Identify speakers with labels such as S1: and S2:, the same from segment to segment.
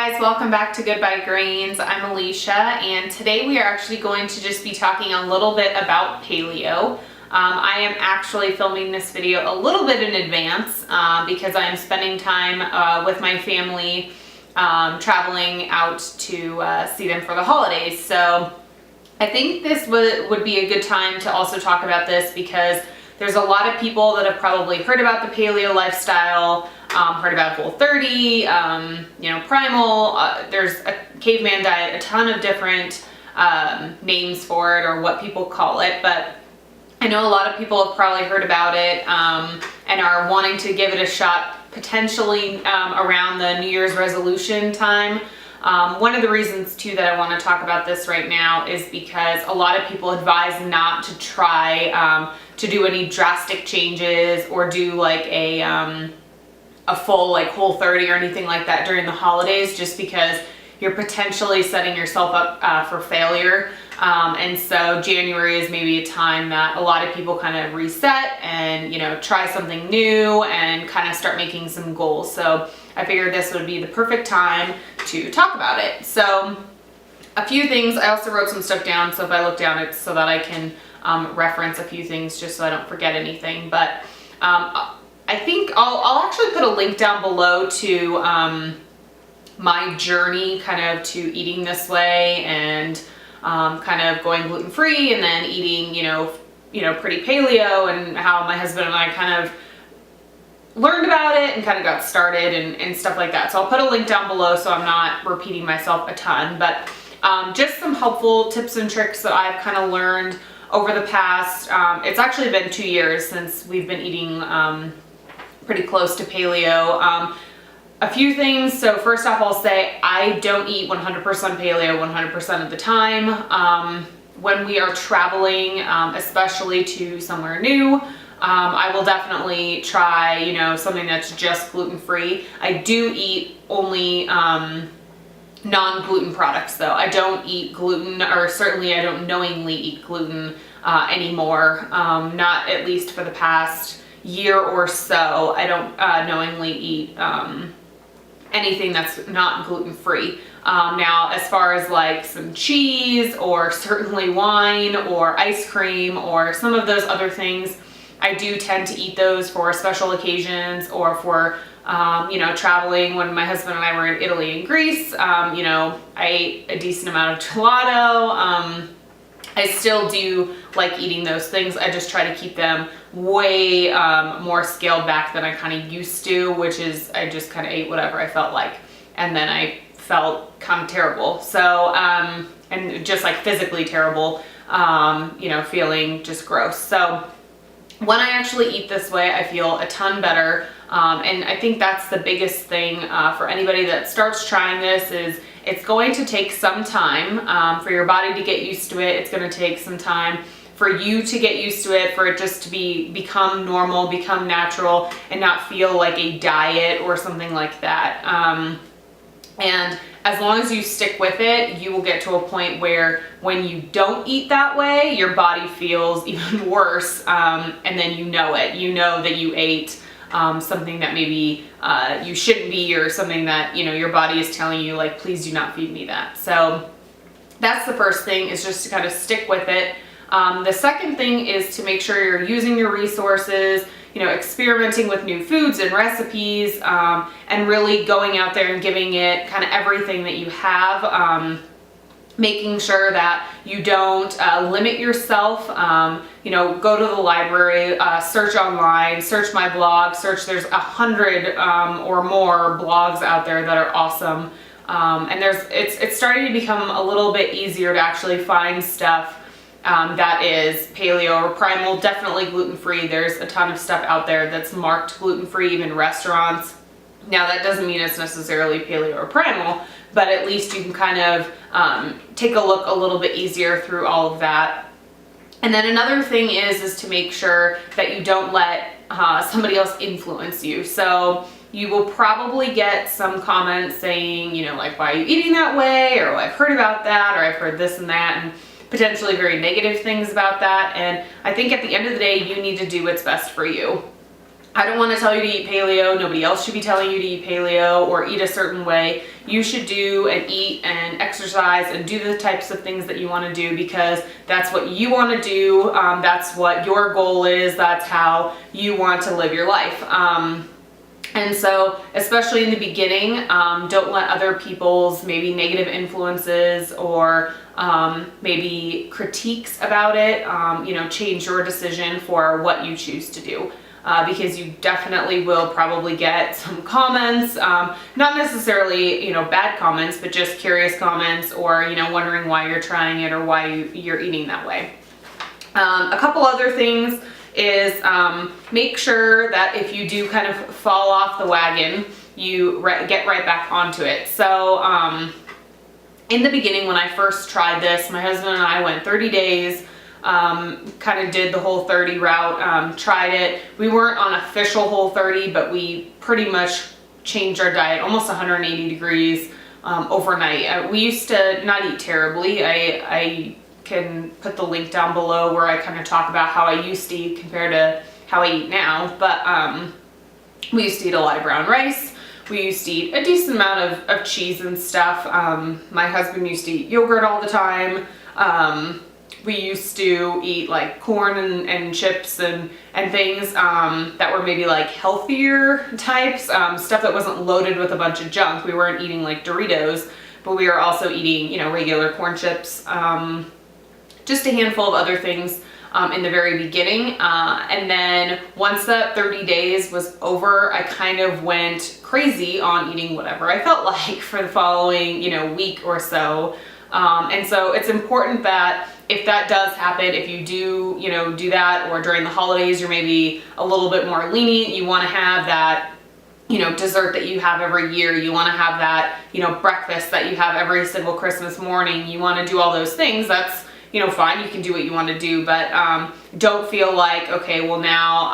S1: guys, welcome back to Goodbye Grains. I'm Alicia, and today we are actually going to just be talking a little bit about paleo. I am actually filming this video a little bit in advance because I am spending time with my family traveling out to see them for the holidays. So I think this would be a good time to also talk about this because there's a lot of people that have probably heard about the paleo lifestyle, heard about Whole30, Primal, there's a caveman diet, a ton of different names for it or what people call it, but I know a lot of people have probably heard about it and are wanting to give it a shot potentially around the New Year's resolution time. One of the reasons too that I want to talk about this right now is because a lot of people advise not to try to do any drastic changes or do like a full like Whole30 or anything like that during the holidays, just because you're potentially setting yourself up for failure. And so January is maybe a time that a lot of people kind of reset and, try something new and kind of start making some goals. So I figured this would be the perfect time to talk about it. So a few things, I also wrote some stuff down, so if I look down it's so that I can reference a few things just so I don't forget anything. But I think I'll actually put a link down below to my journey kind of to eating this way and kind of going gluten-free and then eating, pretty paleo, and how my husband and I kind of learned about it and kind of got started and stuff like that. So I'll put a link down below so I'm not repeating myself a ton, but just some helpful tips and tricks that I've kind of learned over the past, it's actually been 2 years since we've been eating pretty close to paleo. A few things. So first off, I'll say I don't eat 100% paleo 100% of the time. When we are traveling, especially to somewhere new, I will definitely try, something that's just gluten-free. I do eat only non-gluten products though. I don't eat gluten, or certainly I don't knowingly eat gluten anymore. Not at least for the past year or so. I don't knowingly eat anything that's not gluten-free. Now, as far as like some cheese or certainly wine or ice cream or some of those other things, I do tend to eat those for special occasions or for, traveling. When my husband and I were in Italy and Greece, I ate a decent amount of gelato. I still do like eating those things. I just try to keep them way more scaled back than I kind of used to, which is I just kind of ate whatever I felt like. And then I felt kind of terrible. So, and just like physically terrible, feeling just gross. So when I actually eat this way, I feel a ton better. And I think that's the biggest thing for anybody that starts trying this is it's going to take some time for your body to get used to it. It's going to take some time for you to get used to it, for it just to become normal, become natural, and not feel like a diet or something like that. And as long as you stick with it, you will get to a point where when you don't eat that way, your body feels even worse, and then you know it. You know that you ate something that maybe you shouldn't be, or something that your body is telling you like, please do not feed me that. So that's the first thing, is just to kind of stick with it. The second thing is to make sure you're using your resources, experimenting with new foods and recipes, and really going out there and giving it kind of everything that you have. Making sure that you don't limit yourself. Go to the library, search online, search my blog, there's 100 or more blogs out there that are awesome. And it's starting to become a little bit easier to actually find stuff that is paleo or primal, definitely gluten-free. There's a ton of stuff out there that's marked gluten-free, even restaurants. Now that doesn't mean it's necessarily paleo or primal, but at least you can kind of take a look a little bit easier through all of that. And then another thing is to make sure that you don't let somebody else influence you. So you will probably get some comments saying, like, why are you eating that way? Or, I've heard about that, or I've heard this and that, and potentially very negative things about that. And I think at the end of the day, you need to do what's best for you. I don't want to tell you to eat paleo. Nobody else should be telling you to eat paleo or eat a certain way. You should do and eat and exercise and do the types of things that you want to do because that's what you want to do. That's what your goal is. That's how you want to live your life. And so, especially in the beginning, don't let other people's maybe negative influences or maybe critiques about it, change your decision for what you choose to do. Because you definitely will probably get some comments, not necessarily, bad comments, but just curious comments or, wondering why you're trying it or why you're eating that way. A couple other things is make sure that if you do kind of fall off the wagon, you get right back onto it. So in the beginning, when I first tried this, my husband and I went 30 days, kind of did the whole 30 route, tried it. We weren't on official whole 30, but we pretty much changed our diet almost 180 degrees overnight. We used to not eat terribly. I can put the link down below where I kind of talk about how I used to eat compared to how I eat now. But we used to eat a lot of brown rice. We used to eat a decent amount of cheese and stuff. My husband used to eat yogurt all the time. We used to eat like corn and chips and things that were maybe like healthier types, stuff that wasn't loaded with a bunch of junk. We weren't eating like Doritos, but we were also eating, regular corn chips, just a handful of other things in the very beginning. And then once that 30 days was over, I kind of went crazy on eating whatever I felt like for the following, week or so. And so it's important that if that does happen, if you do, do that, or during the holidays, you're maybe a little bit more lenient, you want to have that, dessert that you have every year. You want to have that, breakfast that you have every single Christmas morning. You want to do all those things. That's, fine. You can do what you want to do, but don't feel like, okay, well now,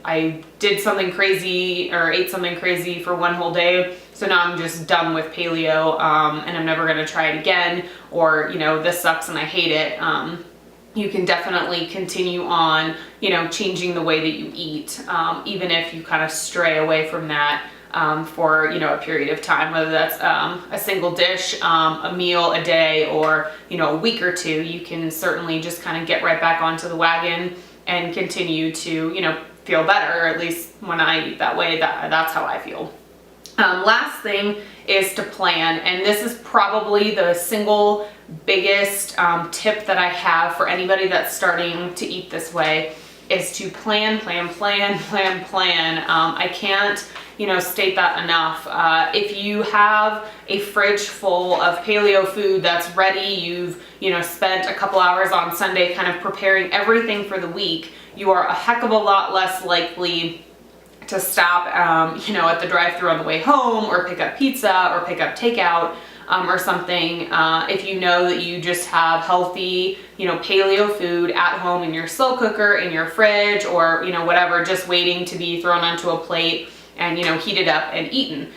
S1: I did something crazy or ate something crazy for one whole day, so now I'm just done with paleo and I'm never going to try it again, or, this sucks and I hate it. You can definitely continue on, changing the way that you eat, even if you kind of stray away from that for, a period of time, whether that's a single dish, a meal a day, or, a week or two. You can certainly just kind of get right back onto the wagon and continue to, feel better, or at least when I eat that way, that's how I feel. Last thing is to plan, and this is probably the single biggest tip that I have for anybody that's starting to eat this way, is to plan. I can't, state that enough. If you have a fridge full of paleo food that's ready, you've, spent a couple hours on Sunday kind of preparing everything for the week, you are a heck of a lot less likely to stop, at the drive-thru on the way home, or pick up pizza, or pick up takeout, or something. If you know that you just have healthy, paleo food at home in your slow cooker, in your fridge, or, whatever, just waiting to be thrown onto a plate and, heated up and eaten.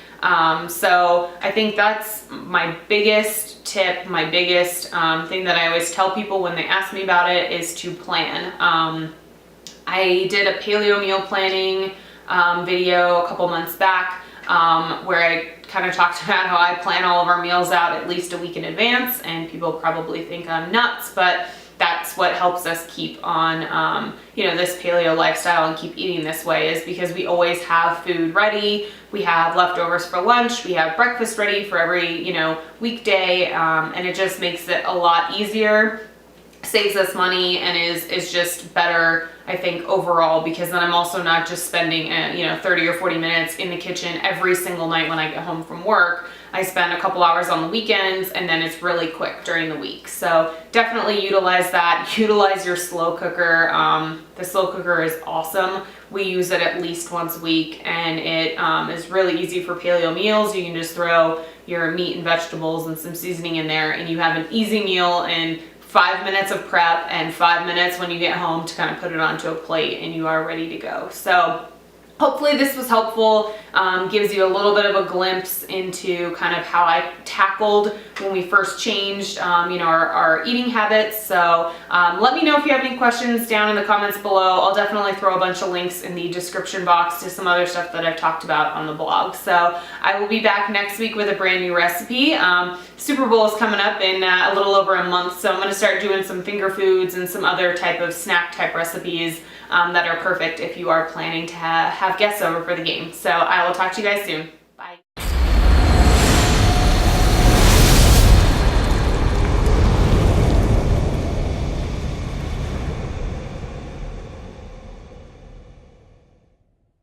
S1: So I think that's my biggest tip, my biggest thing that I always tell people when they ask me about it, is to plan. I did a paleo meal planning video a couple months back where I kind of talked about how I plan all of our meals out at least a week in advance, and people probably think I'm nuts, but that's what helps us keep on, this paleo lifestyle and keep eating this way, is because we always have food ready. We have leftovers for lunch. We have breakfast ready for every, weekday, and it just makes it a lot easier, saves us money, and is just better, I think, overall, because then I'm also not just spending 30 or 40 minutes in the kitchen every single night when I get home from work. I spend a couple hours on the weekends, and then it's really quick during the week. So definitely utilize that. Utilize your slow cooker. The slow cooker is awesome. We use it at least once a week, and it is really easy for paleo meals. You can just throw your meat and vegetables and some seasoning in there, and you have an easy meal and 5 minutes of prep and 5 minutes when you get home to kind of put it onto a plate, and you are ready to go. So hopefully this was helpful, gives you a little bit of a glimpse into kind of how I tackled when we first changed, our eating habits. So let me know if you have any questions down in the comments below. I'll definitely throw a bunch of links in the description box to some other stuff that I've talked about on the blog. So I will be back next week with a brand new recipe. Super Bowl is coming up in a little over a month, so I'm going to start doing some finger foods and some other type of snack type recipes that are perfect if you are planning to have guests over for the game. So I will talk to you guys soon.